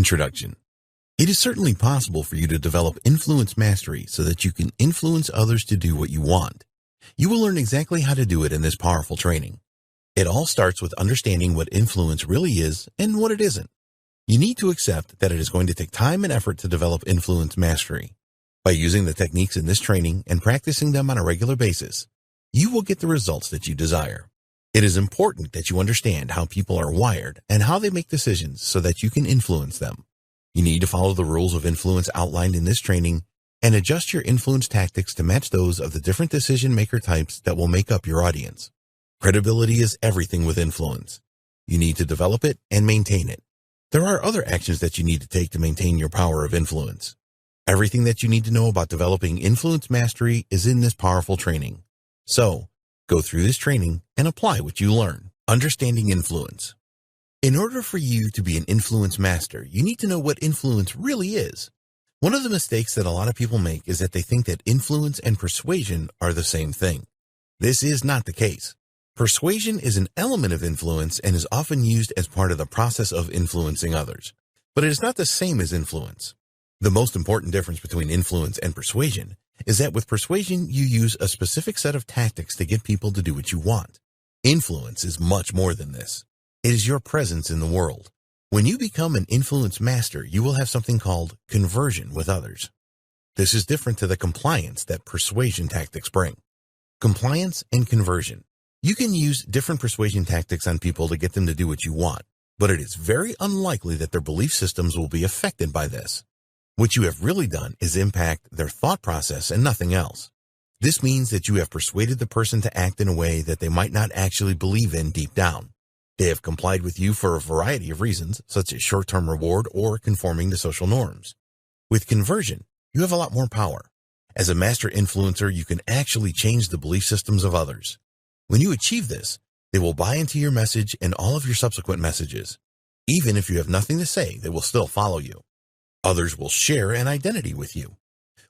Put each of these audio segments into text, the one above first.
Introduction. It is certainly possible for you to develop influence mastery so that you can influence others to do what you want. You will learn exactly how to do it in this powerful training. It all starts with understanding what influence really is and what it isn't. You need to accept that it is going to take time and effort to develop influence mastery. By using the techniques in this training and practicing them on a regular basis, you will get the results that you desire. It is important that you understand how people are wired and how they make decisions so that you can influence them. You need to follow the rules of influence outlined in this training and adjust your influence tactics to match those of the different decision-maker types that will make up your audience. Credibility is everything with influence. You need to develop it and maintain it. There are other actions that you need to take to maintain your power of influence. Everything that you need to know about developing influence mastery is in this powerful training. So, go through this training and apply what you learn. Understanding influence. In order for you to be an influence master, you need to know what influence really is. One of the mistakes that a lot of people make is that they think that influence and persuasion are the same thing. This is not the case. Persuasion is an element of influence and is often used as part of the process of influencing others. But it is not the same as influence. The most important difference between influence and persuasion is that with persuasion, you use a specific set of tactics to get people to do what you want. Influence is much more than this. It is your presence in the world. When you become an influence master, you will have something called conversion with others. This is different to the compliance that persuasion tactics bring. Compliance and conversion. You can use different persuasion tactics on people to get them to do what you want, but it is very unlikely that their belief systems will be affected by this. What you have really done is impact their thought process and nothing else. This means that you have persuaded the person to act in a way that they might not actually believe in deep down. They have complied with you for a variety of reasons, such as short-term reward or conforming to social norms. With conversion, you have a lot more power. As a master influencer, you can actually change the belief systems of others. When you achieve this, they will buy into your message and all of your subsequent messages. Even if you have nothing to say, they will still follow you. Others will share an identity with you.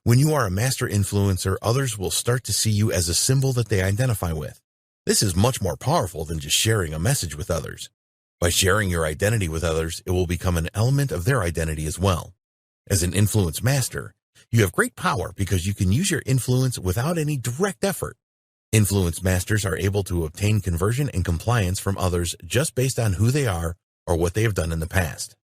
When you are a master influencer, others will start to see you as a symbol that they identify with. This is much more powerful than just sharing a message with others. By sharing your identity with others, it will become an element of their identity as well. As an influence master, you have great power because you can use your influence without any direct effort. Influence masters are able to obtain conversion and compliance from others just based on who they are or what they have done in the past.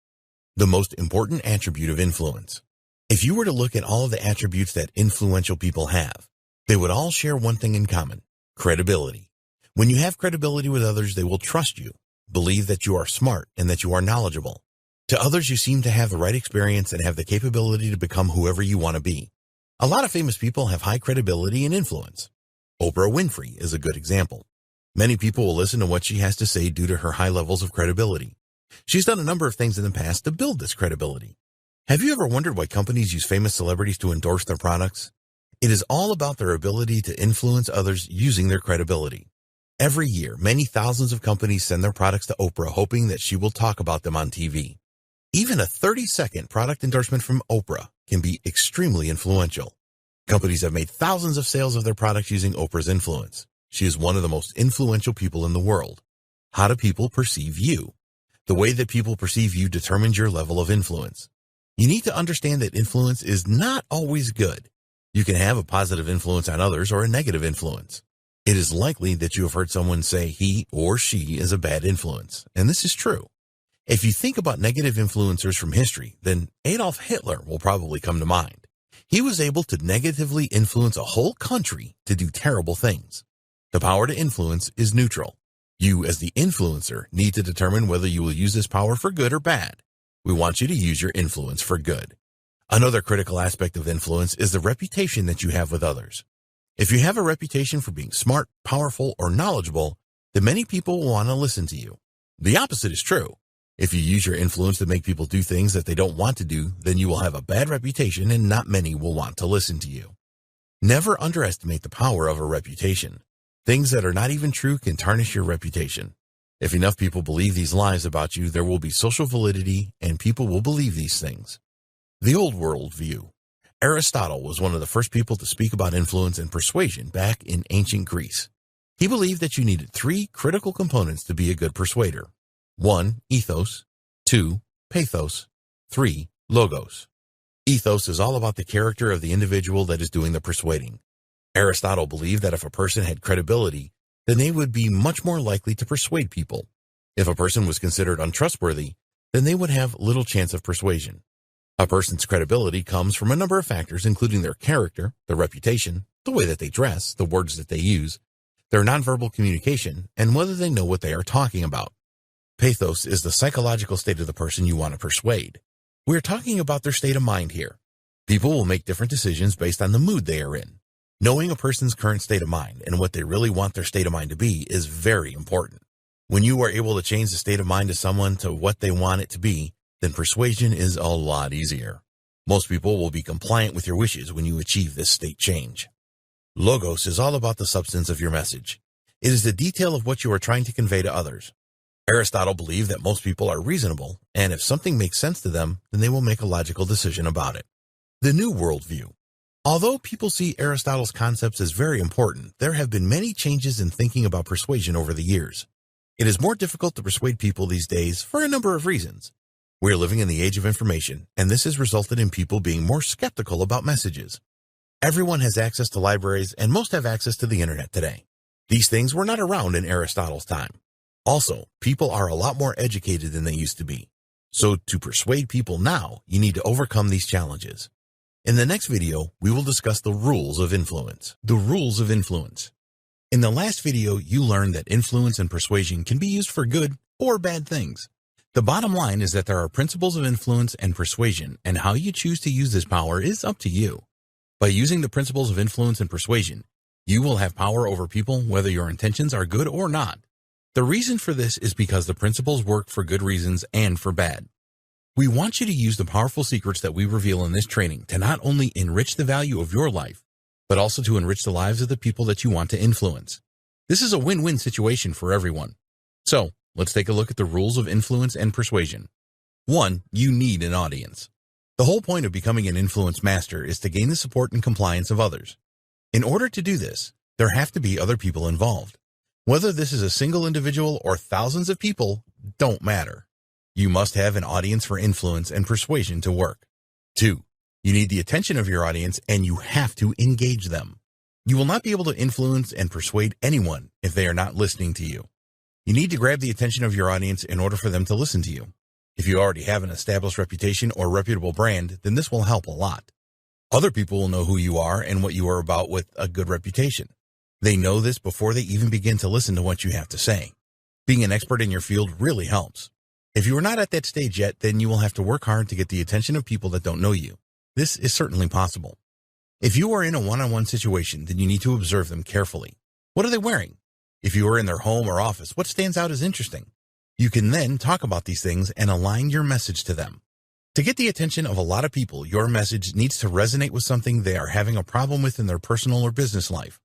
The most important attribute of influence. If you were to look at all of the attributes that influential people have, they would all share one thing in common: credibility. When you have credibility with others, they will trust you, believe that you are smart and that you are knowledgeable. To others, you seem to have the right experience and have the capability to become whoever you want to be. A lot of famous people have high credibility and influence. Oprah Winfrey is a good example. Many people will listen to what she has to say due to her high levels of credibility. She's done a number of things in the past to build this credibility. Have you ever wondered why companies use famous celebrities to endorse their products? It is all about their ability to influence others using their credibility. Every year, many thousands of companies send their products to Oprah hoping that she will talk about them on TV. Even a 30-second product endorsement from Oprah can be extremely influential. Companies have made thousands of sales of their products using Oprah's influence. She is one of the most influential people in the world. How do people perceive you? The way that people perceive you determines your level of influence. You need to understand that influence is not always good. You can have a positive influence on others or a negative influence. It is likely that you have heard someone say he or she is a bad influence, and this is true. If you think about negative influencers from history, then Adolf Hitler will probably come to mind. He was able to negatively influence a whole country to do terrible things. The power to influence is neutral. You, as the influencer, need to determine whether you will use this power for good or bad. We want you to use your influence for good. Another critical aspect of influence is the reputation that you have with others. If you have a reputation for being smart, powerful, or knowledgeable, then many people will want to listen to you. The opposite is true. If you use your influence to make people do things that they don't want to do, then you will have a bad reputation and not many will want to listen to you. Never underestimate the power of a reputation. Things that are not even true can tarnish your reputation. If enough people believe these lies about you, there will be social validity and people will believe these things. The old world view. Aristotle was one of the first people to speak about influence and persuasion back in ancient Greece. He believed that you needed 3 critical components to be a good persuader. 1. Ethos. 2. Pathos. 3. Logos. Ethos is all about the character of the individual that is doing the persuading. Aristotle believed that if a person had credibility, then they would be much more likely to persuade people. If a person was considered untrustworthy, then they would have little chance of persuasion. A person's credibility comes from a number of factors, including their character, their reputation, the way that they dress, the words that they use, their nonverbal communication, and whether they know what they are talking about. Pathos is the psychological state of the person you want to persuade. We are talking about their state of mind here. People will make different decisions based on the mood they are in. Knowing a person's current state of mind and what they really want their state of mind to be is very important. When you are able to change the state of mind of someone to what they want it to be, then persuasion is a lot easier. Most people will be compliant with your wishes when you achieve this state change. Logos is all about the substance of your message. It is the detail of what you are trying to convey to others. Aristotle believed that most people are reasonable, and if something makes sense to them, then they will make a logical decision about it. The new worldview. Although people see Aristotle's concepts as very important, there have been many changes in thinking about persuasion over the years. It is more difficult to persuade people these days for a number of reasons. We are living in the age of information, and this has resulted in people being more skeptical about messages. Everyone has access to libraries, and most have access to the internet today. These things were not around in Aristotle's time. Also, people are a lot more educated than they used to be. So to persuade people now, you need to overcome these challenges. In the next video, we will discuss the rules of influence. The rules of influence. In the last video, you learned that influence and persuasion can be used for good or bad things. The bottom line is that there are principles of influence and persuasion, and how you choose to use this power is up to you. By using the principles of influence and persuasion, you will have power over people whether your intentions are good or not. The reason for this is because the principles work for good reasons and for bad. We want you to use the powerful secrets that we reveal in this training to not only enrich the value of your life, but also to enrich the lives of the people that you want to influence. This is a win-win situation for everyone. So, let's take a look at the rules of influence and persuasion. 1. You need an audience. The whole point of becoming an influence master is to gain the support and compliance of others. In order to do this, there have to be other people involved. Whether this is a single individual or thousands of people, don't matter. You must have an audience for influence and persuasion to work. 2. You need the attention of your audience, and you have to engage them. You will not be able to influence and persuade anyone if they are not listening to you. You need to grab the attention of your audience in order for them to listen to you. If you already have an established reputation or reputable brand, then this will help a lot. Other people will know who you are and what you are about with a good reputation. They know this before they even begin to listen to what you have to say. Being an expert in your field really helps. If you are not at that stage yet, then you will have to work hard to get the attention of people that don't know you. This is certainly possible. If you are in a one-on-one situation, then you need to observe them carefully. What are they wearing? If you are in their home or office, what stands out as interesting? You can then talk about these things and align your message to them. To get the attention of a lot of people, your message needs to resonate with something they are having a problem with in their personal or business life.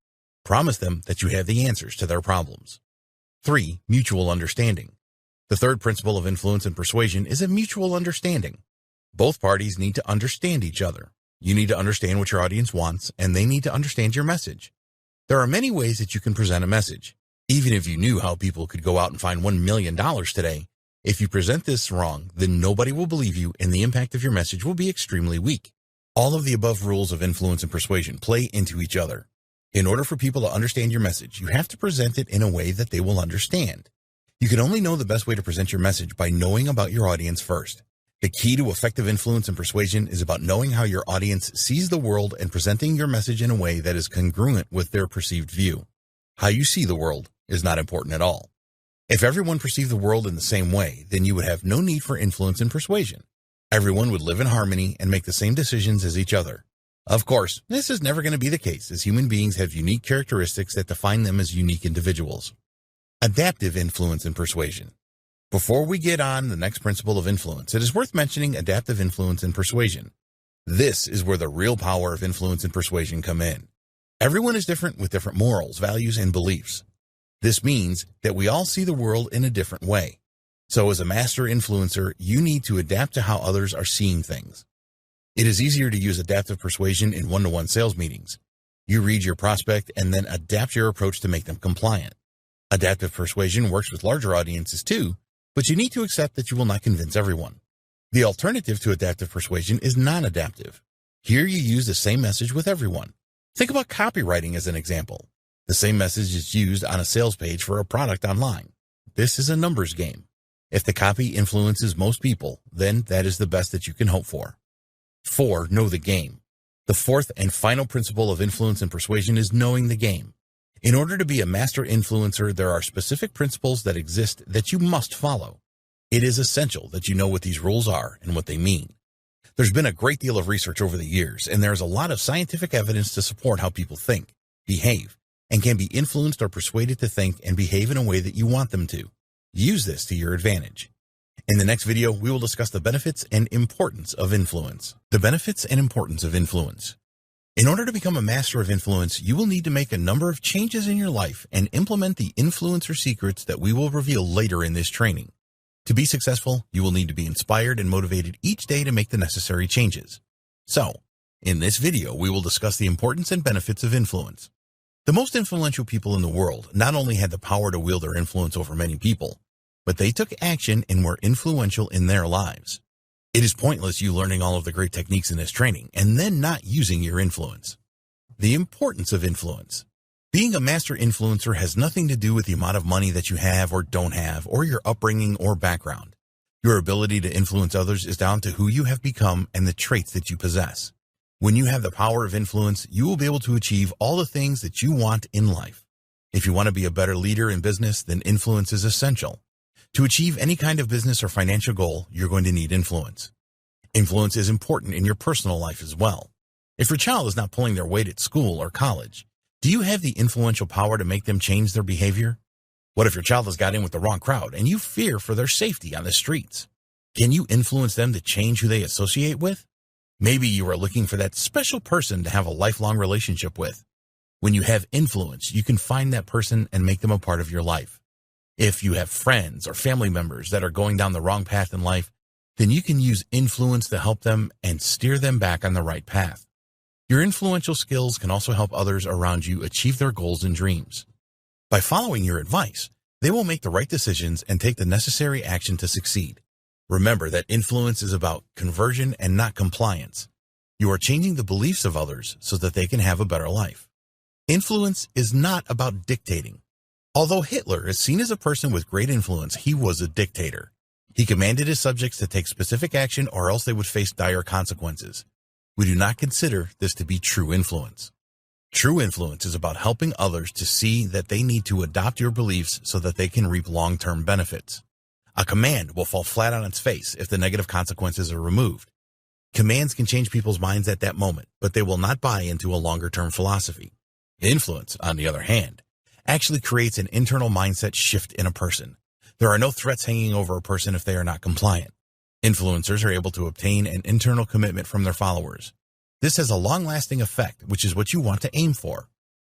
Promise them that you have the answers to their problems. 3. Mutual understanding. The third principle of influence and persuasion is a mutual understanding. Both parties need to understand each other. You need to understand what your audience wants, and they need to understand your message. There are many ways that you can present a message. Even if you knew how people could go out and find $1 million today, if you present this wrong, then nobody will believe you, and the impact of your message will be extremely weak. All of the above rules of influence and persuasion play into each other. In order for people to understand your message, you have to present it in a way that they will understand. You can only know the best way to present your message by knowing about your audience first. The key to effective influence and persuasion is about knowing how your audience sees the world and presenting your message in a way that is congruent with their perceived view. How you see the world is not important at all. If everyone perceived the world in the same way, then you would have no need for influence and persuasion. Everyone would live in harmony and make the same decisions as each other. Of course, this is never going to be the case, as human beings have unique characteristics that define them as unique individuals. Adaptive influence and persuasion. Before we get on the next principle of influence, it is worth mentioning adaptive influence and persuasion. This is where the real power of influence and persuasion come in. Everyone is different with different morals, values, and beliefs. This means that we all see the world in a different way. So as a master influencer, you need to adapt to how others are seeing things. It is easier to use adaptive persuasion in one-to-one sales meetings. You read your prospect and then adapt your approach to make them compliant. Adaptive persuasion works with larger audiences too, but you need to accept that you will not convince everyone. The alternative to adaptive persuasion is non-adaptive. Here you use the same message with everyone. Think about copywriting as an example. The same message is used on a sales page for a product online. This is a numbers game. If the copy influences most people, then that is the best that you can hope for. 4. Know the game. The fourth and final principle of influence and persuasion is knowing the game. In order to be a master influencer, there are specific principles that exist that you must follow. It is essential that you know what these rules are and what they mean. There's been a great deal of research over the years, and there's a lot of scientific evidence to support how people think, behave, and can be influenced or persuaded to think and behave in a way that you want them to. Use this to your advantage. In the next video, we will discuss the benefits and importance of influence. The benefits and importance of influence. In order to become a master of influence, you will need to make a number of changes in your life and implement the influencer secrets that we will reveal later in this training. To be successful, you will need to be inspired and motivated each day to make the necessary changes. So, in this video, we will discuss the importance and benefits of influence. The most influential people in the world not only had the power to wield their influence over many people, but they took action and were influential in their lives. It is pointless you learning all of the great techniques in this training and then not using your influence. The importance of influence. Being a master influencer has nothing to do with the amount of money that you have or don't have, or your upbringing or background. Your ability to influence others is down to who you have become and the traits that you possess. When you have the power of influence, you will be able to achieve all the things that you want in life. If you want to be a better leader in business, then influence is essential. To achieve any kind of business or financial goal, you're going to need influence. Influence is important in your personal life as well. If your child is not pulling their weight at school or college, do you have the influential power to make them change their behavior? What if your child has got in with the wrong crowd and you fear for their safety on the streets? Can you influence them to change who they associate with? Maybe you are looking for that special person to have a lifelong relationship with. When you have influence, you can find that person and make them a part of your life. If you have friends or family members that are going down the wrong path in life, then you can use influence to help them and steer them back on the right path. Your influential skills can also help others around you achieve their goals and dreams. By following your advice, they will make the right decisions and take the necessary action to succeed. Remember that influence is about conversion and not compliance. You are changing the beliefs of others so that they can have a better life. Influence is not about dictating. Although Hitler is seen as a person with great influence, he was a dictator. He commanded his subjects to take specific action or else they would face dire consequences. We do not consider this to be true influence. True influence is about helping others to see that they need to adopt your beliefs so that they can reap long-term benefits. A command will fall flat on its face if the negative consequences are removed. Commands can change people's minds at that moment, but they will not buy into a longer-term philosophy. Influence, on the other hand, actually creates an internal mindset shift in a person. There are no threats hanging over a person if they are not compliant. Influencers are able to obtain an internal commitment from their followers. This has a long-lasting effect, which is what you want to aim for.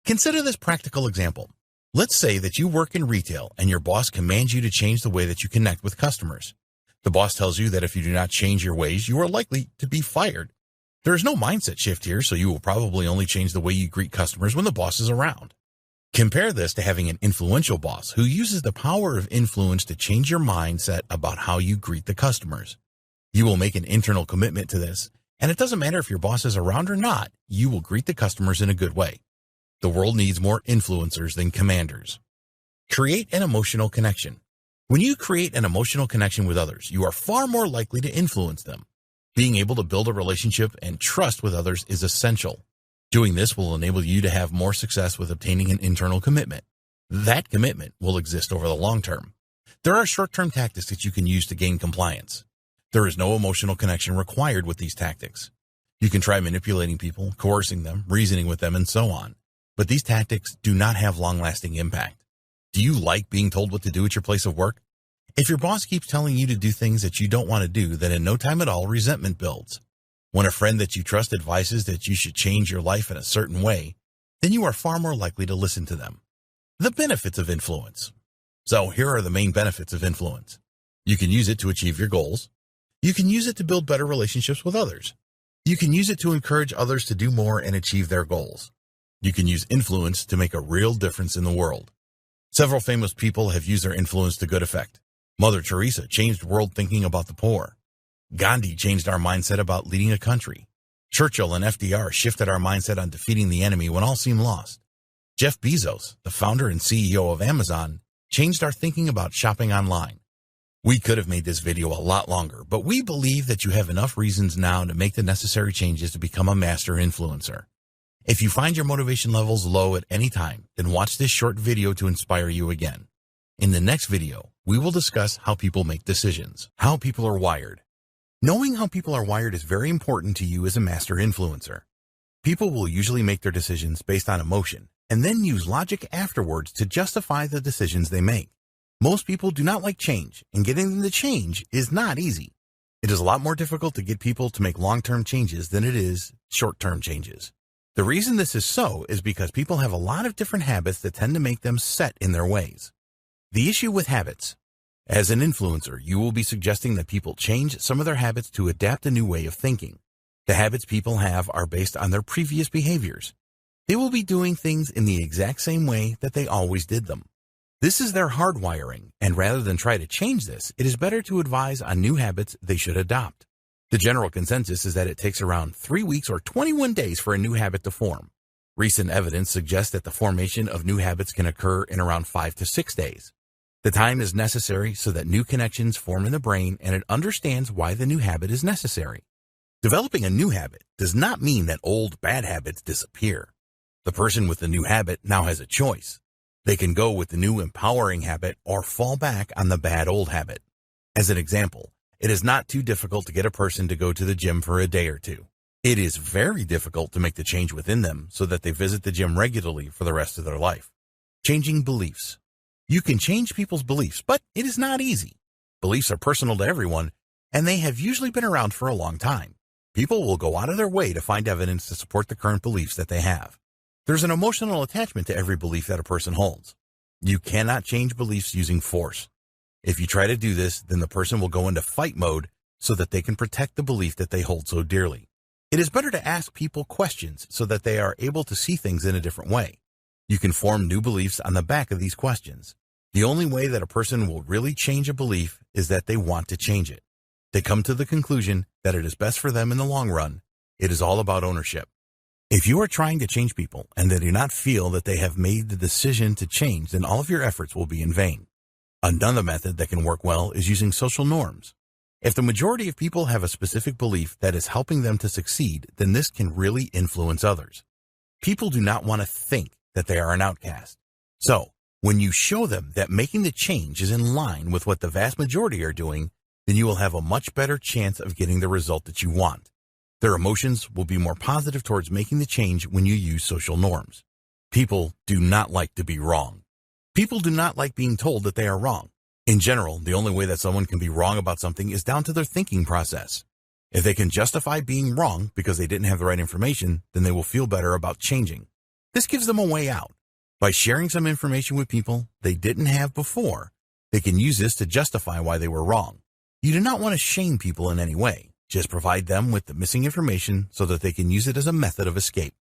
Consider this practical example. Let's say that you work in retail and your boss commands you to change the way that you connect with customers. The boss tells you that if you do not change your ways, you are likely to be fired. There is no mindset shift here, so you will probably only change the way you greet customers when the boss is around. Compare this to having an influential boss who uses the power of influence to change your mindset about how you greet the customers. You will make an internal commitment to this, and it doesn't matter if your boss is around or not, you will greet the customers in a good way. The world needs more influencers than commanders. Create an emotional connection. When you create an emotional connection with others, you are far more likely to influence them. Being able to build a relationship and trust with others is essential. Doing this will enable you to have more success with obtaining an internal commitment. That commitment will exist over the long term. There are short-term tactics that you can use to gain compliance. There is no emotional connection required with these tactics. You can try manipulating people, coercing them, reasoning with them, and so on. But these tactics do not have long-lasting impact. Do you like being told what to do at your place of work? If your boss keeps telling you to do things that you don't want to do, then in no time at all, resentment builds. When a friend that you trust advises that you should change your life in a certain way, then you are far more likely to listen to them. The benefits of influence. So here are the main benefits of influence. You can use it to achieve your goals. You can use it to build better relationships with others. You can use it to encourage others to do more and achieve their goals. You can use influence to make a real difference in the world. Several famous people have used their influence to good effect. Mother Teresa changed world thinking about the poor. Gandhi changed our mindset about leading a country. Churchill and FDR shifted our mindset on defeating the enemy when all seemed lost. Jeff Bezos, the founder and CEO of Amazon, changed our thinking about shopping online. We could have made this video a lot longer, but we believe that you have enough reasons now to make the necessary changes to become a master influencer. If you find your motivation levels low at any time, then watch this short video to inspire you again. In the next video, we will discuss how people make decisions, how people are wired. Knowing how people are wired is very important to you as a master influencer. People will usually make their decisions based on emotion and then use logic afterwards to justify the decisions they make. Most people do not like change, and getting them to change is not easy. It is a lot more difficult to get people to make long-term changes than it is short-term changes. The reason this is so is because people have a lot of different habits that tend to make them set in their ways. The issue with habits. As an influencer, you will be suggesting that people change some of their habits to adapt a new way of thinking. The habits people have are based on their previous behaviors. They will be doing things in the exact same way that they always did them. This is their hardwiring, and rather than try to change this, it is better to advise on new habits they should adopt. The general consensus is that it takes around 3 weeks or 21 days for a new habit to form. Recent evidence suggests that the formation of new habits can occur in around 5 to 6 days. The time is necessary so that new connections form in the brain and it understands why the new habit is necessary. Developing a new habit does not mean that old bad habits disappear. The person with the new habit now has a choice. They can go with the new empowering habit or fall back on the bad old habit. As an example, it is not too difficult to get a person to go to the gym for a day or two. It is very difficult to make the change within them so that they visit the gym regularly for the rest of their life. Changing beliefs. You can change people's beliefs, but it is not easy. Beliefs are personal to everyone, and they have usually been around for a long time. People will go out of their way to find evidence to support the current beliefs that they have. There's an emotional attachment to every belief that a person holds. You cannot change beliefs using force. If you try to do this, then the person will go into fight mode so that they can protect the belief that they hold so dearly. It is better to ask people questions so that they are able to see things in a different way. You can form new beliefs on the back of these questions. The only way that a person will really change a belief is that they want to change it. They come to the conclusion that it is best for them in the long run. It is all about ownership. If you are trying to change people and they do not feel that they have made the decision to change, then all of your efforts will be in vain. Another method that can work well is using social norms. If the majority of people have a specific belief that is helping them to succeed, then this can really influence others. People do not want to think that they are an outcast. So, when you show them that making the change is in line with what the vast majority are doing, then you will have a much better chance of getting the result that you want. Their emotions will be more positive towards making the change when you use social norms. People do not like to be wrong. People do not like being told that they are wrong. In general, the only way that someone can be wrong about something is down to their thinking process. If they can justify being wrong because they didn't have the right information, then they will feel better about changing. This gives them a way out. By sharing some information with people they didn't have before, they can use this to justify why they were wrong. You do not want to shame people in any way. Just provide them with the missing information so that they can use it as a method of escape.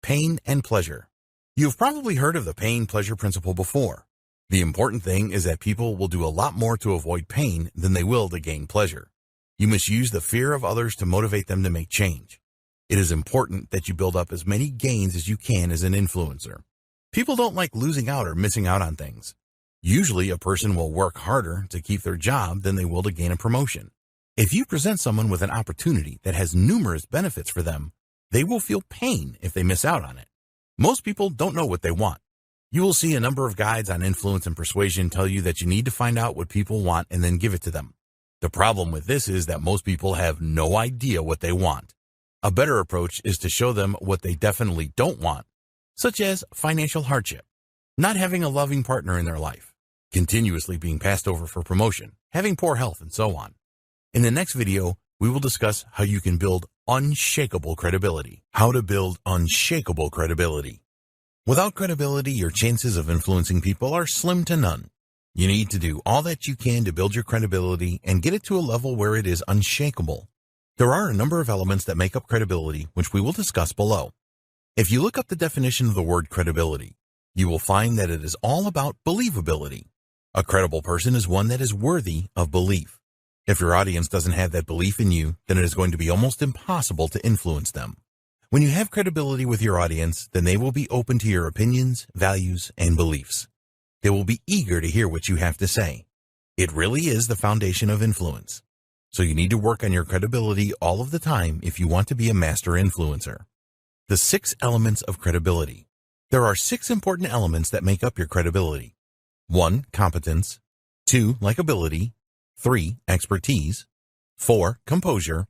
Pain and pleasure. You've probably heard of the pain-pleasure principle before. The important thing is that people will do a lot more to avoid pain than they will to gain pleasure. You must use the fear of others to motivate them to make change. It is important that you build up as many gains as you can as an influencer. People don't like losing out or missing out on things. Usually, a person will work harder to keep their job than they will to gain a promotion. If you present someone with an opportunity that has numerous benefits for them, they will feel pain if they miss out on it. Most people don't know what they want. You will see a number of guides on influence and persuasion tell you that you need to find out what people want and then give it to them. The problem with this is that most people have no idea what they want. A better approach is to show them what they definitely don't want, such as financial hardship, not having a loving partner in their life, continuously being passed over for promotion, having poor health, and so on. In the next video, we will discuss how you can build unshakable credibility. How to build unshakable credibility. Without credibility, your chances of influencing people are slim to none. You need to do all that you can to build your credibility and get it to a level where it is unshakable. There are a number of elements that make up credibility, which we will discuss below. If you look up the definition of the word credibility, you will find that it is all about believability. A credible person is one that is worthy of belief. If your audience doesn't have that belief in you, then it is going to be almost impossible to influence them. When you have credibility with your audience, then they will be open to your opinions, values, and beliefs. They will be eager to hear what you have to say. It really is the foundation of influence. So you need to work on your credibility all of the time if you want to be a master influencer. The 6 elements of credibility. There are 6 important elements that make up your credibility. 1. Competence. 2. Likability. 3. Expertise. 4. Composure.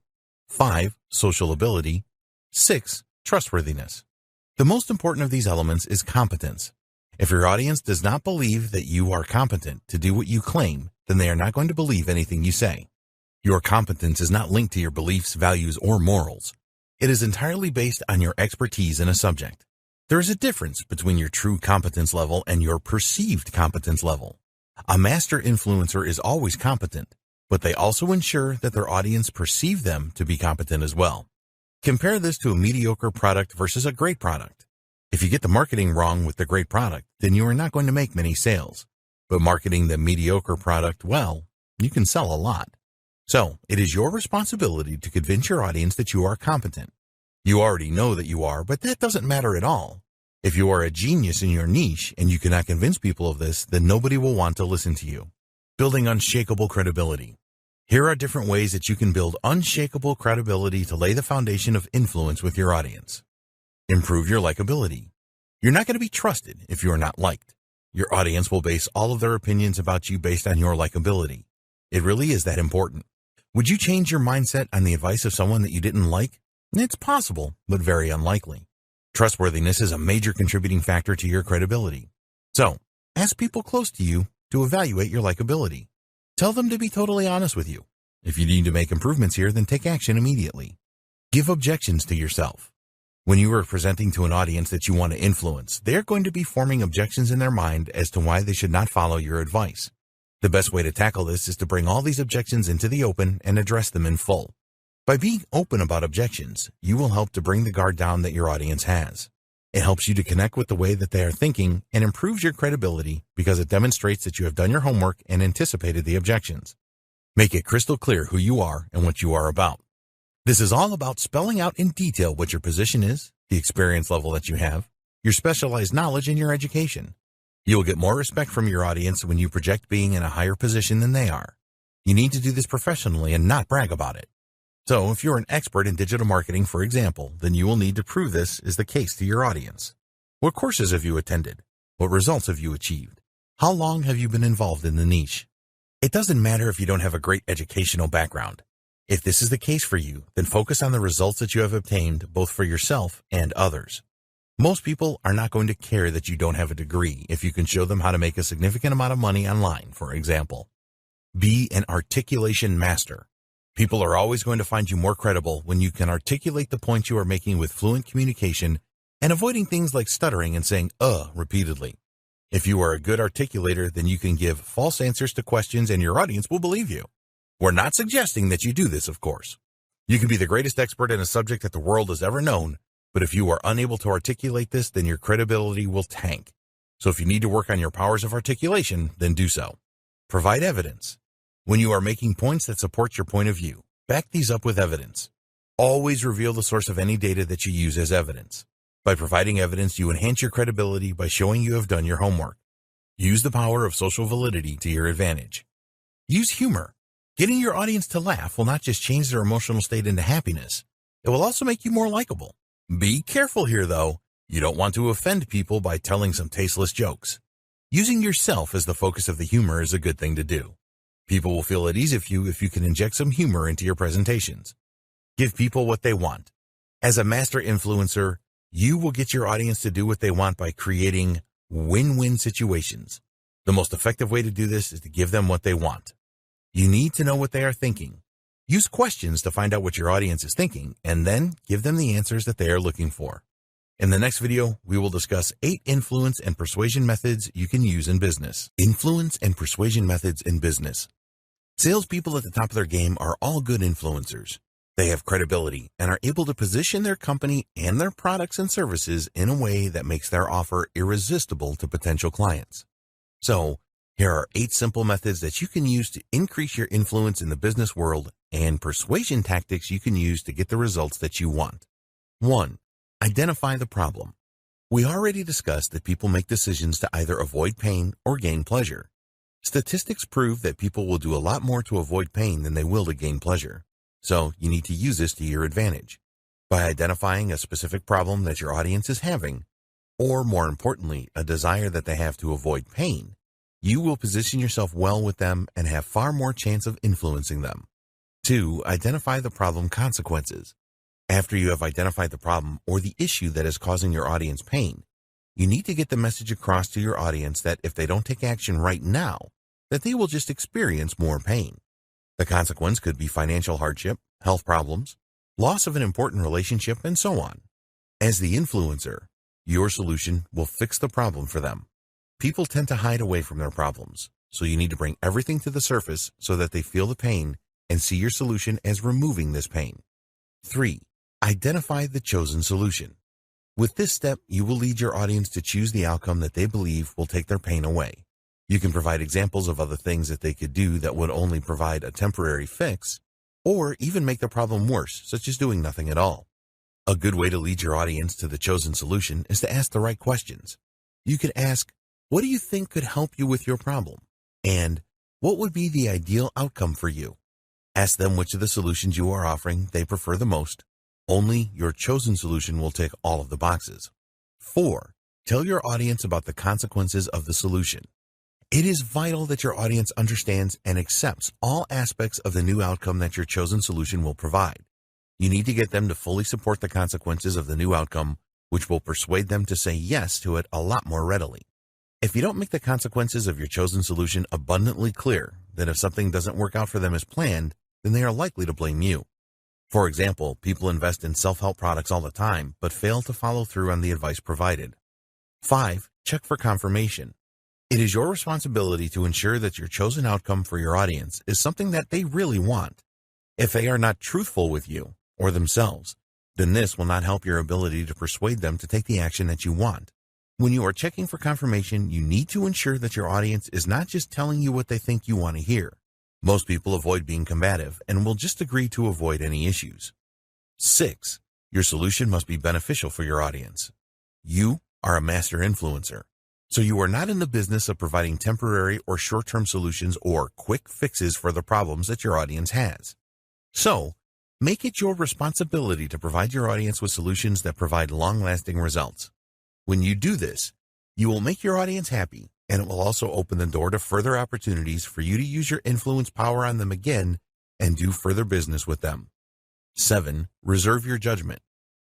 5. Social ability. 6. Trustworthiness. The most important of these elements is competence. If your audience does not believe that you are competent to do what you claim, then they are not going to believe anything you say. Your competence is not linked to your beliefs, values, or morals. It is entirely based on your expertise in a subject. There is a difference between your true competence level and your perceived competence level. A master influencer is always competent, but they also ensure that their audience perceive them to be competent as well. Compare this to a mediocre product versus a great product. If you get the marketing wrong with the great product, then you are not going to make many sales. But marketing the mediocre product well, you can sell a lot. So, it is your responsibility to convince your audience that you are competent. You already know that you are, but that doesn't matter at all. If you are a genius in your niche and you cannot convince people of this, then nobody will want to listen to you. Building unshakable credibility. Here are different ways that you can build unshakable credibility to lay the foundation of influence with your audience. Improve your likability. You're not going to be trusted if you are not liked. Your audience will base all of their opinions about you based on your likability. It really is that important. Would you change your mindset on the advice of someone that you didn't like? It's possible, but very unlikely. Trustworthiness is a major contributing factor to your credibility. So, ask people close to you to evaluate your likability. Tell them to be totally honest with you. If you need to make improvements here, then take action immediately. Give objections to yourself. When you are presenting to an audience that you want to influence, they are going to be forming objections in their mind as to why they should not follow your advice. The best way to tackle this is to bring all these objections into the open and address them in full. By being open about objections, you will help to bring the guard down that your audience has. It helps you to connect with the way that they are thinking and improves your credibility because it demonstrates that you have done your homework and anticipated the objections. Make it crystal clear who you are and what you are about. This is all about spelling out in detail what your position is, the experience level that you have, your specialized knowledge, and your education. You will get more respect from your audience when you project being in a higher position than they are. You need to do this professionally and not brag about it. So if you're an expert in digital marketing, for example, then you will need to prove this is the case to your audience. What courses have you attended? What results have you achieved? How long have you been involved in the niche? It doesn't matter if you don't have a great educational background. If this is the case for you, then focus on the results that you have obtained both for yourself and others. Most people are not going to care that you don't have a degree if you can show them how to make a significant amount of money online, for example. Be an articulation master. People are always going to find you more credible when you can articulate the points you are making with fluent communication and avoiding things like stuttering and saying repeatedly. If you are a good articulator, then you can give false answers to questions and your audience will believe you. We're not suggesting that you do this, of course. You can be the greatest expert in a subject that the world has ever known, but if you are unable to articulate this, then your credibility will tank. So if you need to work on your powers of articulation, then do so. Provide evidence. When you are making points that support your point of view, back these up with evidence. Always reveal the source of any data that you use as evidence. By providing evidence, you enhance your credibility by showing you have done your homework. Use the power of social validity to your advantage. Use humor. Getting your audience to laugh will not just change their emotional state into happiness. It will also make you more likable. Be careful here, though. You don't want to offend people by telling some tasteless jokes. Using yourself as the focus of the humor is a good thing to do. People will feel at ease with you if you can inject some humor into your presentations. Give people what they want. As a master influencer, you will get your audience to do what they want by creating win-win situations. The most effective way to do this is to give them what they want. You need to know what they are thinking. Use questions to find out what your audience is thinking, and then give them the answers that they are looking for. In the next video, we will discuss 8 influence and persuasion methods you can use in business. Influence and persuasion methods in business. Salespeople at the top of their game are all good influencers. They have credibility and are able to position their company and their products and services in a way that makes their offer irresistible to potential clients. So, Here are 8 simple methods that you can use to increase your influence in the business world and persuasion tactics you can use to get the results that you want. 1. Identify the problem. We already discussed that people make decisions to either avoid pain or gain pleasure. Statistics prove that people will do a lot more to avoid pain than they will to gain pleasure. So you need to use this to your advantage. By identifying a specific problem that your audience is having, or more importantly, a desire that they have to avoid pain, you will position yourself well with them and have far more chance of influencing them. 2. Identify the problem consequences. After you have identified the problem or the issue that is causing your audience pain, you need to get the message across to your audience that if they don't take action right now, that they will just experience more pain. The consequence could be financial hardship, health problems, loss of an important relationship, and so on. As the influencer, your solution will fix the problem for them. People tend to hide away from their problems, so you need to bring everything to the surface so that they feel the pain and see your solution as removing this pain. 3. Identify the chosen solution. With this step, you will lead your audience to choose the outcome that they believe will take their pain away. You can provide examples of other things that they could do that would only provide a temporary fix, or even make the problem worse, such as doing nothing at all. A good way to lead your audience to the chosen solution is to ask the right questions. You could ask, what do you think could help you with your problem? And what would be the ideal outcome for you? Ask them which of the solutions you are offering they prefer the most. Only your chosen solution will tick all of the boxes. 4. Tell your audience about the consequences of the solution. It is vital that your audience understands and accepts all aspects of the new outcome that your chosen solution will provide. You need to get them to fully support the consequences of the new outcome, which will persuade them to say yes to it a lot more readily. If you don't make the consequences of your chosen solution abundantly clear, then if something doesn't work out for them as planned, then they are likely to blame you. For example, people invest in self-help products all the time, but fail to follow through on the advice provided. 5. Check for confirmation. It is your responsibility to ensure that your chosen outcome for your audience is something that they really want. If they are not truthful with you or themselves, then this will not help your ability to persuade them to take the action that you want. When you are checking for confirmation, you need to ensure that your audience is not just telling you what they think you want to hear. Most people avoid being combative and will just agree to avoid any issues. 6. Your solution must be beneficial for your audience. You are a master influencer, so you are not in the business of providing temporary or short-term solutions or quick fixes for the problems that your audience has. So, make it your responsibility to provide your audience with solutions that provide long-lasting results. When you do this, you will make your audience happy, and it will also open the door to further opportunities for you to use your influence power on them again and do further business with them. 7. Reserve your judgment.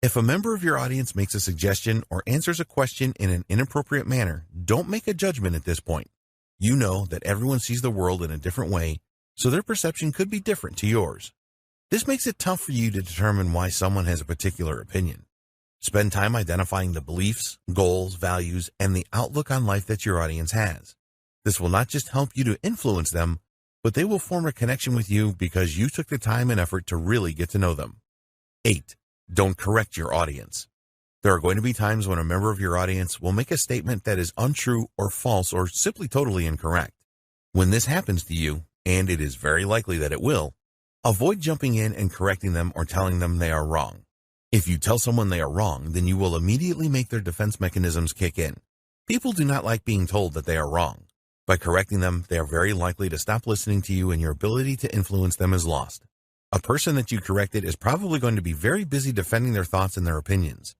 If a member of your audience makes a suggestion or answers a question in an inappropriate manner, don't make a judgment at this point. You know that everyone sees the world in a different way, so their perception could be different to yours. This makes it tough for you to determine why someone has a particular opinion. Spend time identifying the beliefs, goals, values, and the outlook on life that your audience has. This will not just help you to influence them, but they will form a connection with you because you took the time and effort to really get to know them. 8. Don't correct your audience. There are going to be times when a member of your audience will make a statement that is untrue or false or simply totally incorrect. When this happens to you, and it is very likely that it will, avoid jumping in and correcting them or telling them they are wrong. If you tell someone they are wrong, then you will immediately make their defense mechanisms kick in. People do not like being told that they are wrong. By correcting them, they are very likely to stop listening to you and your ability to influence them is lost. A person that you corrected is probably going to be very busy defending their thoughts and their opinions.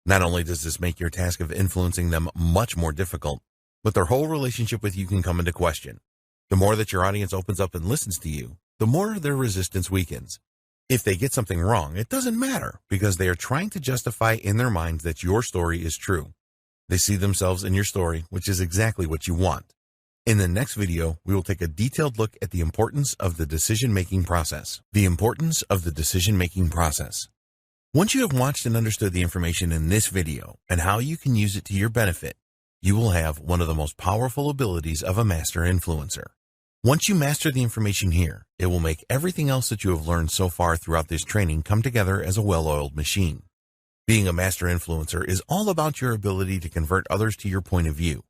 Not only does this make your task of influencing them much more difficult, but their whole relationship with you can come into question. The more that your audience opens up and listens to you, the more their resistance weakens. If they get something wrong, it doesn't matter because they are trying to justify in their minds that your story is true. They see themselves in your story, which is exactly what you want. In the next video, we will take a detailed look at the importance of the decision-making process. The importance of the decision-making process. Once you have watched and understood the information in this video and how you can use it to your benefit, you will have one of the most powerful abilities of a master influencer. Once you master the information here, it will make everything else that you have learned so far throughout this training come together as a well-oiled machine. Being a master influencer is all about your ability to convert others to your point of view.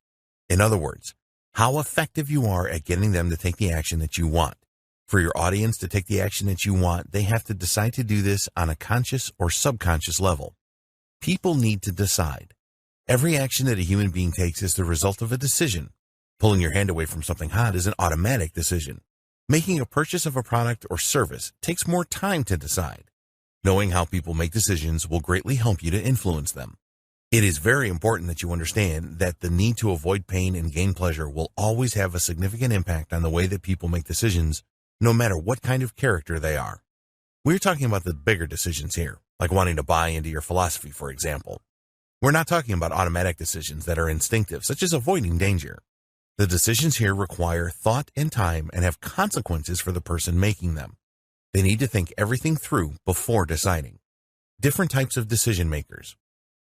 In other words, how effective you are at getting them to take the action that you want. For your audience to take the action that you want, they have to decide to do this on a conscious or subconscious level. People need to decide. Every action that a human being takes is the result of a decision. Pulling your hand away from something hot is an automatic decision. Making a purchase of a product or service takes more time to decide. Knowing how people make decisions will greatly help you to influence them. It is very important that you understand that the need to avoid pain and gain pleasure will always have a significant impact on the way that people make decisions, no matter what kind of character they are. We're talking about the bigger decisions here, like wanting to buy into your philosophy, for example. We're not talking about automatic decisions that are instinctive, such as avoiding danger. The decisions here require thought and time and have consequences for the person making them. They need to think everything through before deciding. Different types of decision makers.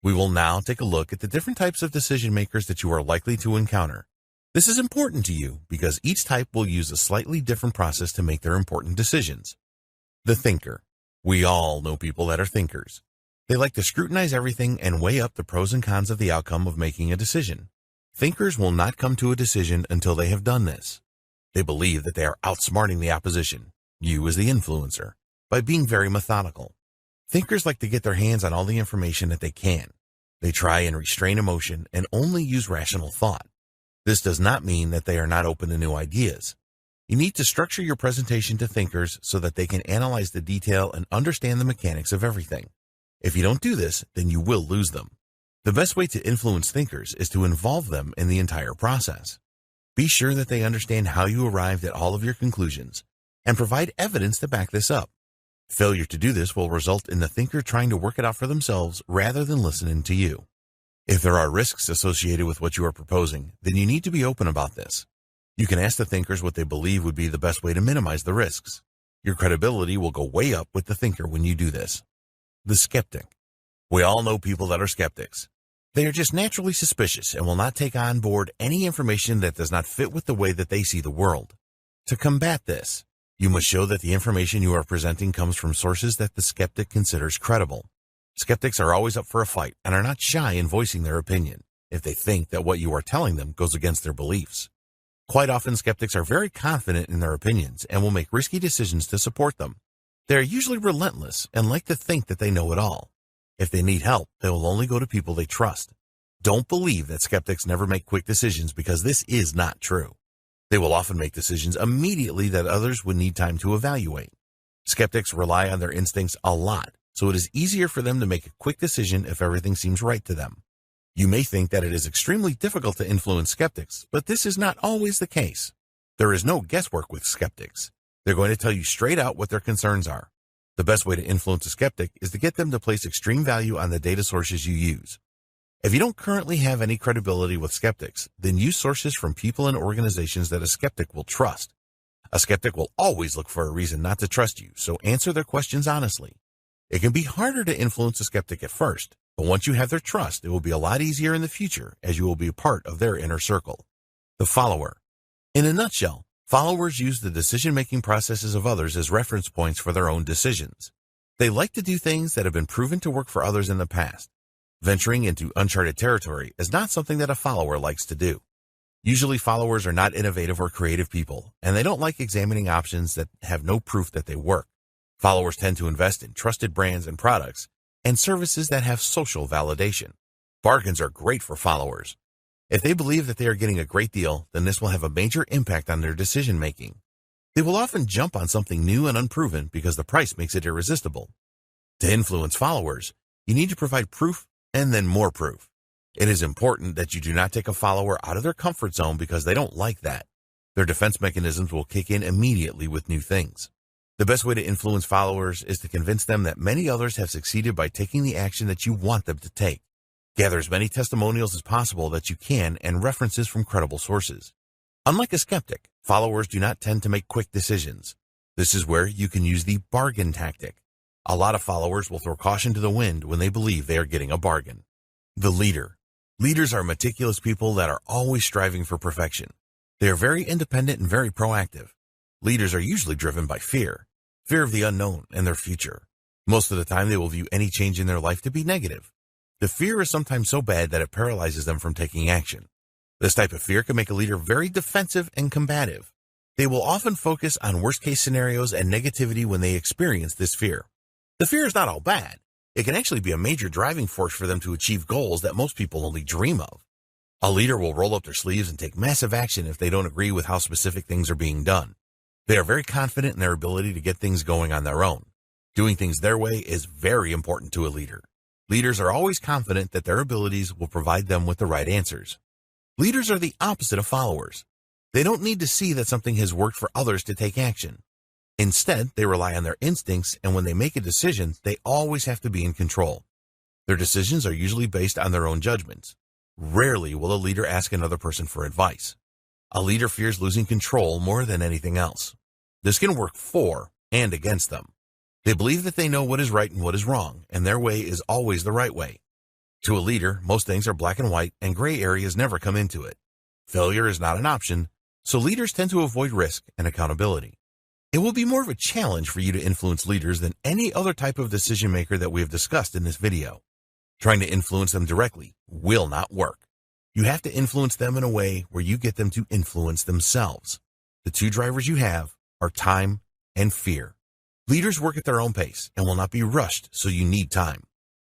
We will now take a look at the different types of decision makers that you are likely to encounter. This is important to you because each type will use a slightly different process to make their important decisions. The thinker. We all know people that are thinkers. They like to scrutinize everything and weigh up the pros and cons of the outcome of making a decision. Thinkers will not come to a decision until they have done this. They believe that they are outsmarting the opposition, you as the influencer, by being very methodical. Thinkers like to get their hands on all the information that they can. They try and restrain emotion and only use rational thought. This does not mean that they are not open to new ideas. You need to structure your presentation to thinkers so that they can analyze the detail and understand the mechanics of everything. If you don't do this, then you will lose them. The best way to influence thinkers is to involve them in the entire process. Be sure that they understand how you arrived at all of your conclusions and provide evidence to back this up. Failure to do this will result in the thinker trying to work it out for themselves rather than listening to you. If there are risks associated with what you are proposing, then you need to be open about this. You can ask the thinkers what they believe would be the best way to minimize the risks. Your credibility will go way up with the thinker when you do this. The skeptic. We all know people that are skeptics. They are just naturally suspicious and will not take on board any information that does not fit with the way that they see the world. To combat this, you must show that the information you are presenting comes from sources that the skeptic considers credible. Skeptics are always up for a fight and are not shy in voicing their opinion if they think that what you are telling them goes against their beliefs. Quite often, skeptics are very confident in their opinions and will make risky decisions to support them. They are usually relentless and like to think that they know it all. If they need help, they will only go to people they trust. Don't believe that skeptics never make quick decisions because this is not true. They will often make decisions immediately that others would need time to evaluate. Skeptics rely on their instincts a lot, so it is easier for them to make a quick decision if everything seems right to them. You may think that it is extremely difficult to influence skeptics, but this is not always the case. There is no guesswork with skeptics. They're going to tell you straight out what their concerns are. The best way to influence a skeptic is to get them to place extreme value on the data sources you use. If you don't currently have any credibility with skeptics, then use sources from people and organizations that a skeptic will trust. A skeptic will always look for a reason not to trust you, so answer their questions honestly. It can be harder to influence a skeptic at first, but once you have their trust, it will be a lot easier in the future as you will be a part of their inner circle. The follower. In a nutshell, followers use the decision-making processes of others as reference points for their own decisions. They like to do things that have been proven to work for others in the past. Venturing into uncharted territory is not something that a follower likes to do. Usually followers are not innovative or creative people, and they don't like examining options that have no proof that they work. Followers tend to invest in trusted brands and products and services that have social validation. Bargains are great for followers. If they believe that they are getting a great deal, then this will have a major impact on their decision-making. They will often jump on something new and unproven because the price makes it irresistible. To influence followers, you need to provide proof and then more proof. It is important that you do not take a follower out of their comfort zone because they don't like that. Their defense mechanisms will kick in immediately with new things. The best way to influence followers is to convince them that many others have succeeded by taking the action that you want them to take. Gather as many testimonials as possible that you can and references from credible sources. Unlike a skeptic, followers do not tend to make quick decisions. This is where you can use the bargain tactic. A lot of followers will throw caution to the wind when they believe they are getting a bargain. The leader. Leaders are meticulous people that are always striving for perfection. They are very independent and very proactive. Leaders are usually driven by fear of the unknown and their future. Most of the time they will view any change in their life to be negative. The fear is sometimes so bad that it paralyzes them from taking action. This type of fear can make a leader very defensive and combative. They will often focus on worst-case scenarios and negativity when they experience this fear. The fear is not all bad. It can actually be a major driving force for them to achieve goals that most people only dream of. A leader will roll up their sleeves and take massive action if they don't agree with how specific things are being done. They are very confident in their ability to get things going on their own. Doing things their way is very important to a leader. Leaders are always confident that their abilities will provide them with the right answers. Leaders are the opposite of followers. They don't need to see that something has worked for others to take action. Instead, they rely on their instincts, and when they make a decision, they always have to be in control. Their decisions are usually based on their own judgments. Rarely will a leader ask another person for advice. A leader fears losing control more than anything else. This can work for and against them. They believe that they know what is right and what is wrong, and their way is always the right way. To a leader, most things are black and white, and gray areas never come into it. Failure is not an option, so leaders tend to avoid risk and accountability. It will be more of a challenge for you to influence leaders than any other type of decision maker that we have discussed in this video. Trying to influence them directly will not work. You have to influence them in a way where you get them to influence themselves. The two drivers you have are time and fear. Leaders work at their own pace and will not be rushed, so you need time.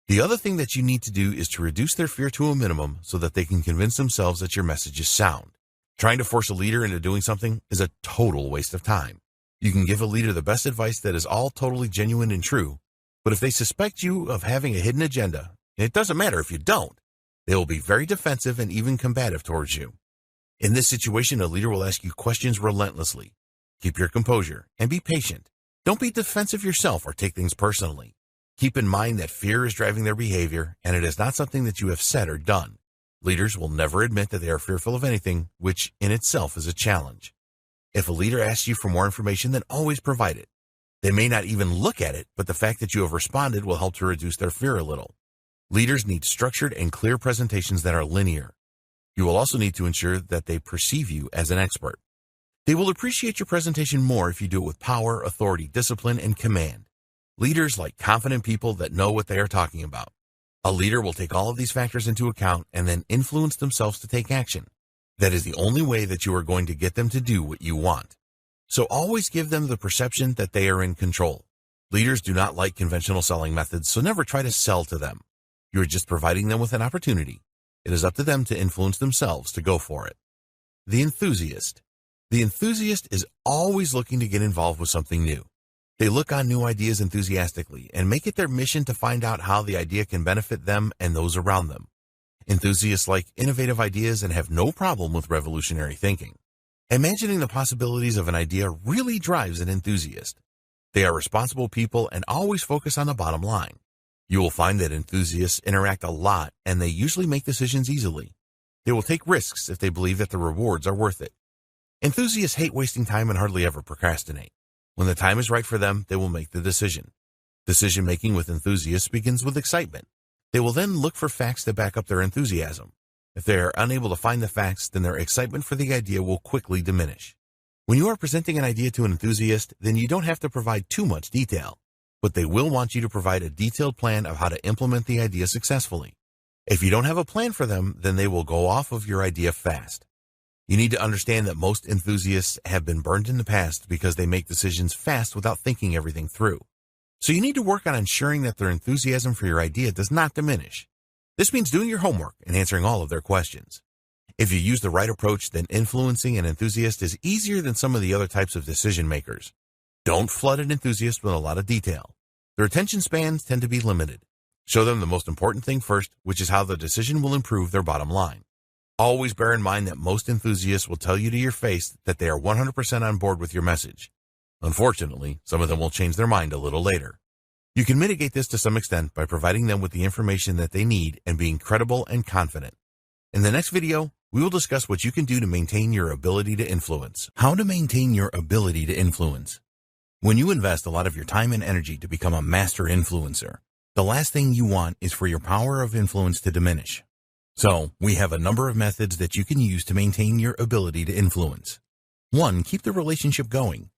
The other thing that you need to do is to reduce their fear to a minimum so that they can convince themselves that your message is sound. Trying to force a leader into doing something is a total waste of time. You can give a leader the best advice that is all totally genuine and true, but if they suspect you of having a hidden agenda, it doesn't matter if you don't, they will be very defensive and even combative towards you. In this situation, a leader will ask you questions relentlessly. Keep your composure and be patient. Don't be defensive yourself or take things personally. Keep in mind that fear is driving their behavior, and it is not something that you have said or done. Leaders will never admit that they are fearful of anything, which in itself is a challenge. If a leader asks you for more information, then always provide it. They may not even look at it, but the fact that you have responded will help to reduce their fear a little. Leaders need structured and clear presentations that are linear. You will also need to ensure that they perceive you as an expert. They will appreciate your presentation more if you do it with power, authority, discipline, and command. Leaders like confident people that know what they are talking about. A leader will take all of these factors into account and then influence themselves to take action. That is the only way that you are going to get them to do what you want. So always give them the perception that they are in control. Leaders do not like conventional selling methods, so never try to sell to them. You are just providing them with an opportunity. It is up to them to influence themselves to go for it. The enthusiast. The enthusiast is always looking to get involved with something new. They look on new ideas enthusiastically and make it their mission to find out how the idea can benefit them and those around them. Enthusiasts like innovative ideas and have no problem with revolutionary thinking. Imagining the possibilities of an idea really drives an enthusiast. They are responsible people and always focus on the bottom line. You will find that enthusiasts interact a lot and they usually make decisions easily. They will take risks if they believe that the rewards are worth it. Enthusiasts hate wasting time and hardly ever procrastinate. When the time is right for them, they will make the decision. Decision-making with enthusiasts begins with excitement. They will then look for facts to back up their enthusiasm. If they are unable to find the facts, then their excitement for the idea will quickly diminish. When you are presenting an idea to an enthusiast, then you don't have to provide too much detail, but they will want you to provide a detailed plan of how to implement the idea successfully. If you don't have a plan for them, then they will go off of your idea fast. You need to understand that most enthusiasts have been burned in the past because they make decisions fast without thinking everything through. So you need to work on ensuring that their enthusiasm for your idea does not diminish. This means doing your homework and answering all of their questions. If you use the right approach, then influencing an enthusiast is easier than some of the other types of decision makers. Don't flood an enthusiast with a lot of detail. Their attention spans tend to be limited. Show them the most important thing first, which is how the decision will improve their bottom line. Always bear in mind that most enthusiasts will tell you to your face that they are 100% on board with your message. Unfortunately, some of them will change their mind a little later. You can mitigate this to some extent by providing them with the information that they need and being credible and confident. In the next video, we will discuss what you can do to maintain your ability to influence. How to maintain your ability to influence. When you invest a lot of your time and energy to become a master influencer, the last thing you want is for your power of influence to diminish. So, we have a number of methods that you can use to maintain your ability to influence. 1. Keep the relationship going.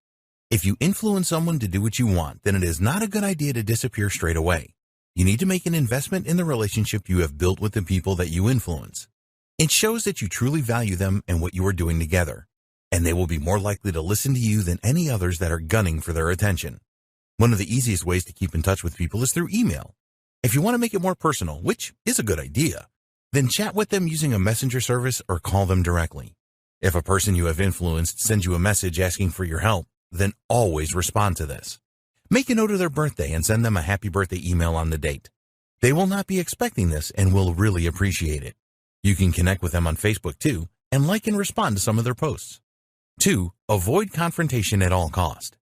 If you influence someone to do what you want, then it is not a good idea to disappear straight away. You need to make an investment in the relationship you have built with the people that you influence. It shows that you truly value them and what you are doing together, and they will be more likely to listen to you than any others that are gunning for their attention. One of the easiest ways to keep in touch with people is through email. If you want to make it more personal, which is a good idea, then chat with them using a messenger service or call them directly. If a person you have influenced sends you a message asking for your help, then always respond to this. Make a note of their birthday and send them a happy birthday email on the date. They will not be expecting this and will really appreciate it. You can connect with them on Facebook too and like and respond to some of their posts. 2. Avoid confrontation at all cost.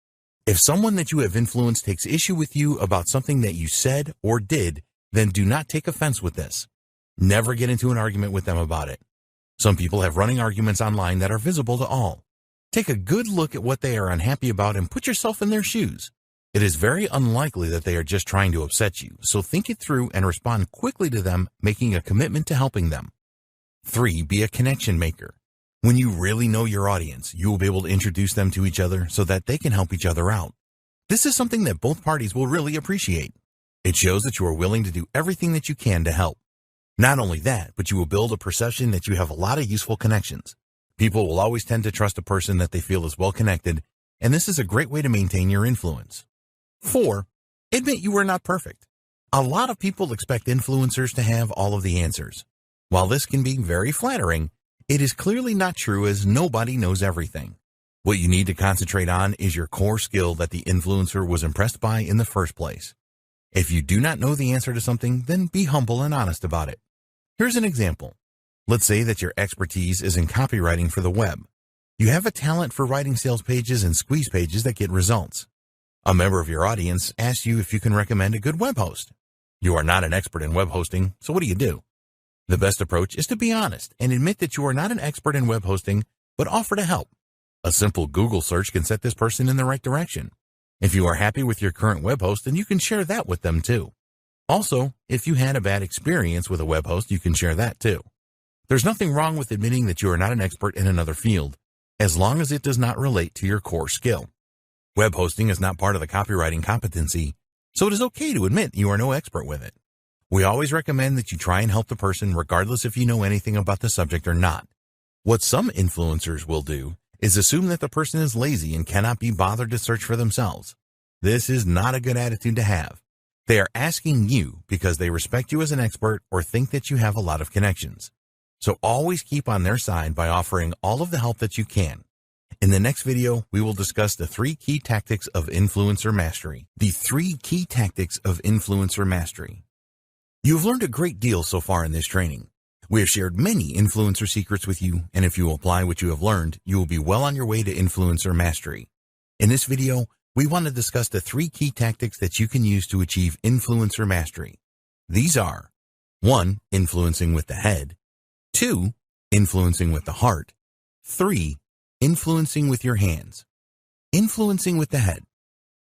If someone that you have influenced takes issue with you about something that you said or did, then do not take offense with this. Never get into an argument with them about it. Some people have running arguments online that are visible to all. Take a good look at what they are unhappy about and put yourself in their shoes. It is very unlikely that they are just trying to upset you, so think it through and respond quickly to them, making a commitment to helping them. 3. Be a connection maker. When you really know your audience, you will be able to introduce them to each other so that they can help each other out. This is something that both parties will really appreciate. It shows that you are willing to do everything that you can to help. Not only that, but you will build a perception that you have a lot of useful connections. People will always tend to trust a person that they feel is well connected, and this is a great way to maintain your influence. 4. Admit you are not perfect. A lot of people expect influencers to have all of the answers. While this can be very flattering, it is clearly not true, as nobody knows everything. What you need to concentrate on is your core skill that the influencer was impressed by in the first place. If you do not know the answer to something, then be humble and honest about it. Here's an example. Let's say that your expertise is in copywriting for the web. You have a talent for writing sales pages and squeeze pages that get results. A member of your audience asks you if you can recommend a good web host. You are not an expert in web hosting, so what do? The best approach is to be honest and admit that you are not an expert in web hosting, but offer to help. A simple Google search can set this person in the right direction. If you are happy with your current web host, then you can share that with them too. Also, if you had a bad experience with a web host, you can share that too. There's nothing wrong with admitting that you are not an expert in another field, as long as it does not relate to your core skill. Web hosting is not part of the copywriting competency, so it is okay to admit you are no expert with it. We always recommend that you try and help the person regardless if you know anything about the subject or not. What some influencers will do is assume that the person is lazy and cannot be bothered to search for themselves. This is not a good attitude to have. They are asking you because they respect you as an expert or think that you have a lot of connections. So always keep on their side by offering all of the help that you can. In the next video, we will discuss the 3 key tactics of influencer mastery. The 3 key tactics of influencer mastery. You have learned a great deal so far in this training. We have shared many influencer secrets with you, and if you apply what you have learned, you will be well on your way to influencer mastery. In this video, we want to discuss the 3 key tactics that you can use to achieve influencer mastery. These are 1. Influencing with the head. 2. Influencing with the heart. 3. Influencing with your hands. Influencing with the head.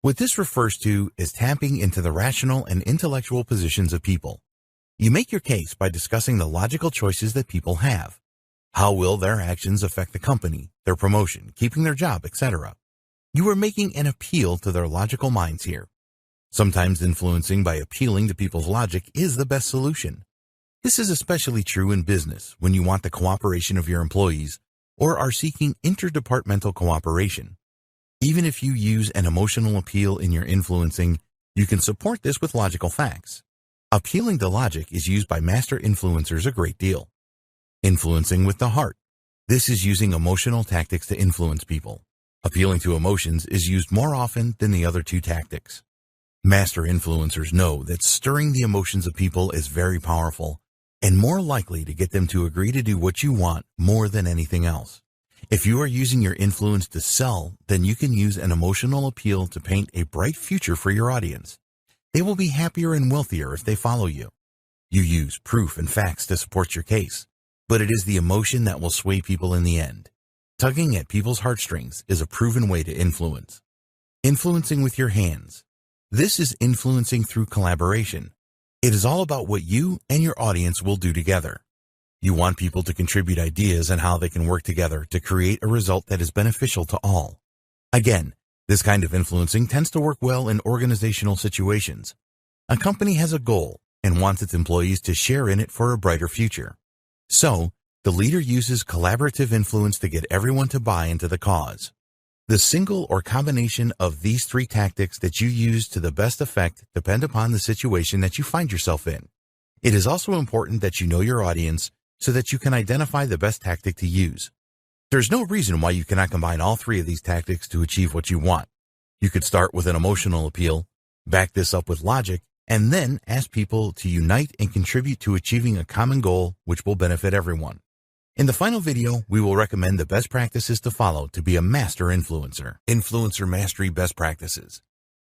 What this refers to is tapping into the rational and intellectual positions of people. You make your case by discussing the logical choices that people have. How will their actions affect the company, their promotion, keeping their job, etc.? You are making an appeal to their logical minds here. Sometimes influencing by appealing to people's logic is the best solution. This is especially true in business when you want the cooperation of your employees or are seeking interdepartmental cooperation. Even if you use an emotional appeal in your influencing, you can support this with logical facts. Appealing to logic is used by master influencers a great deal. Influencing with the heart. This is using emotional tactics to influence people. Appealing to emotions is used more often than the other 2 tactics. Master influencers know that stirring the emotions of people is very powerful and more likely to get them to agree to do what you want more than anything else. If you are using your influence to sell, then you can use an emotional appeal to paint a bright future for your audience. They will be happier and wealthier if they follow you. You use proof and facts to support your case, but it is the emotion that will sway people in the end. Tugging at people's heartstrings is a proven way to influence. Influencing with your hands. This is influencing through collaboration. It is all about what you and your audience will do together. You want people to contribute ideas on how they can work together to create a result that is beneficial to all. Again, this kind of influencing tends to work well in organizational situations. A company has a goal and wants its employees to share in it for a brighter future. So, The leader uses collaborative influence to get everyone to buy into the cause. The single or combination of these three tactics that you use to the best effect depend upon the situation that you find yourself in. It is also important that you know your audience so that you can identify the best tactic to use. There's no reason why you cannot combine all three of these tactics to achieve what you want. You could start with an emotional appeal, back this up with logic, and then ask people to unite and contribute to achieving a common goal which will benefit everyone. In the final video, we will recommend the best practices to follow to be a master influencer. Influencer Mastery Best Practices.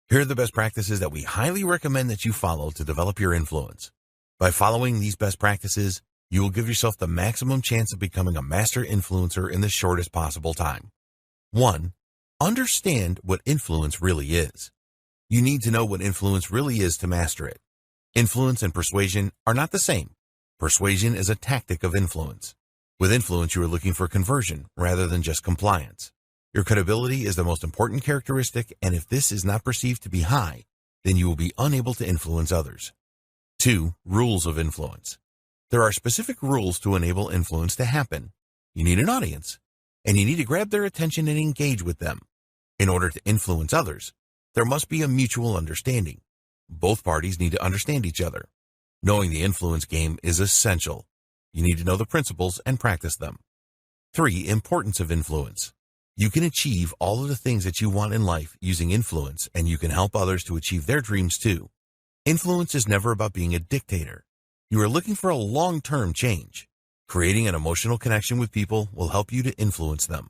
Here are the best practices that we highly recommend that you follow to develop your influence. By following these best practices, you will give yourself the maximum chance of becoming a master influencer in the shortest possible time. 1. Understand what influence really is. You need to know what influence really is to master it. Influence and persuasion are not the same. Persuasion is a tactic of influence. With influence, you are looking for conversion rather than just compliance. Your credibility is the most important characteristic, and if this is not perceived to be high, then you will be unable to influence others. 2. Rules of influence. There are specific rules to enable influence to happen. You need an audience, and you need to grab their attention and engage with them. In order to influence others, there must be a mutual understanding. Both parties need to understand each other. Knowing the influence game is essential. You need to know the principles and practice them. 3. Importance of influence. You can achieve all of the things that you want in life using influence, and you can help others to achieve their dreams too. Influence is never about being a dictator. You are looking for a long-term change. Creating an emotional connection with people will help you to influence them.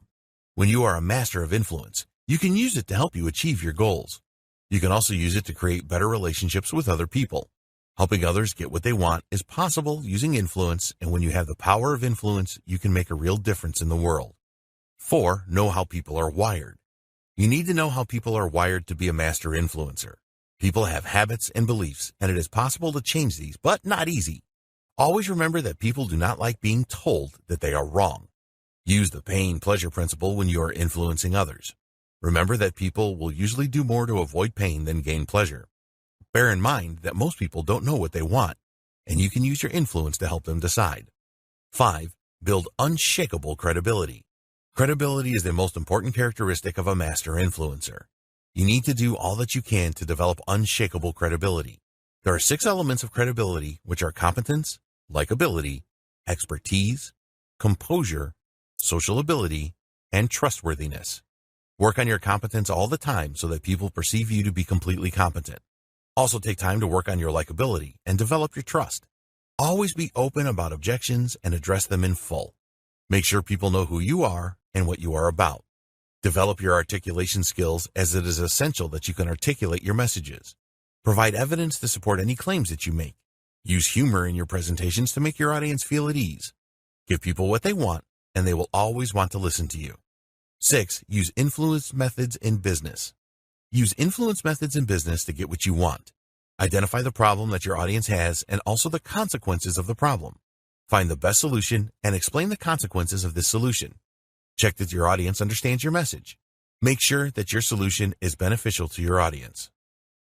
When you are a master of influence, you can use it to help you achieve your goals. You can also use it to create better relationships with other people. Helping others get what they want is possible using influence, and when you have the power of influence, you can make a real difference in the world. 4. Know how people are wired. You need to know how people are wired to be a master influencer. People have habits and beliefs, and it is possible to change these, but not easy. Always remember that people do not like being told that they are wrong. Use the pain-pleasure principle when you are influencing others. Remember that people will usually do more to avoid pain than gain pleasure. Bear in mind that most people don't know what they want, and you can use your influence to help them decide. 5. Build unshakable credibility. Credibility is the most important characteristic of a master influencer. You need to do all that you can to develop unshakable credibility. There are 6 elements of credibility, which are competence, likability, expertise, composure, social ability, and trustworthiness. Work on your competence all the time so that people perceive you to be completely competent. Also take time to work on your likability and develop your trust. Always be open about objections and address them in full. Make sure people know who you are and what you are about. Develop your articulation skills, as it is essential that you can articulate your messages. Provide evidence to support any claims that you make. Use humor in your presentations to make your audience feel at ease. Give people what they want, and they will always want to listen to you. 6. Use influence methods in business. Use influence methods in business to get what you want. Identify the problem that your audience has and also the consequences of the problem. Find the best solution and explain the consequences of this solution. Check that your audience understands your message. Make sure that your solution is beneficial to your audience.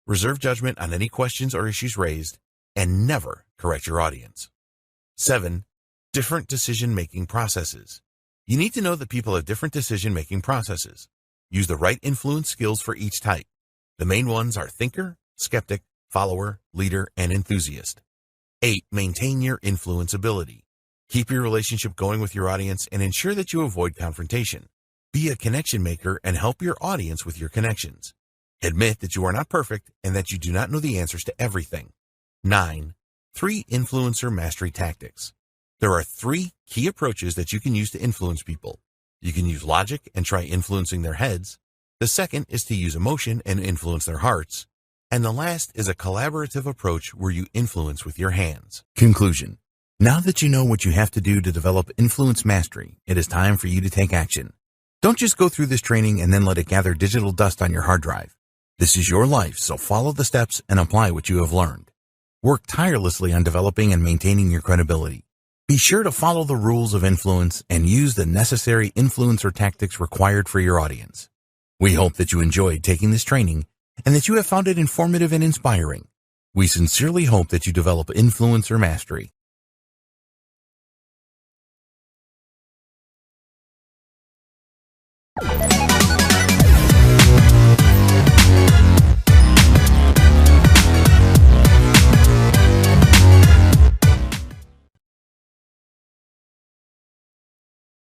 Reserve judgment on any questions or issues raised, and never correct your audience. 7. Different decision-making processes. You need to know that people have different decision-making processes. Use the right influence skills for each type. The main ones are thinker, skeptic, follower, leader, and enthusiast. 8. Maintain your influence ability. Keep your relationship going with your audience and ensure that you avoid confrontation. Be a connection maker and help your audience with your connections. Admit that you are not perfect and that you do not know the answers to everything. 9. 3 influencer mastery tactics. There are 3 key approaches that you can use to influence people. You can use logic and try influencing their heads. The second is to use emotion and influence their hearts. And the last is a collaborative approach where you influence with your hands. Conclusion. Now that you know what you have to do to develop influence mastery, it is time for you to take action. Don't just go through this training and then let it gather digital dust on your hard drive. This is your life, so follow the steps and apply what you have learned. Work tirelessly on developing and maintaining your credibility. Be sure to follow the rules of influence and use the necessary influencer tactics required for your audience. We hope that you enjoyed taking this training and that you have found it informative and inspiring. We sincerely hope that you develop influencer mastery.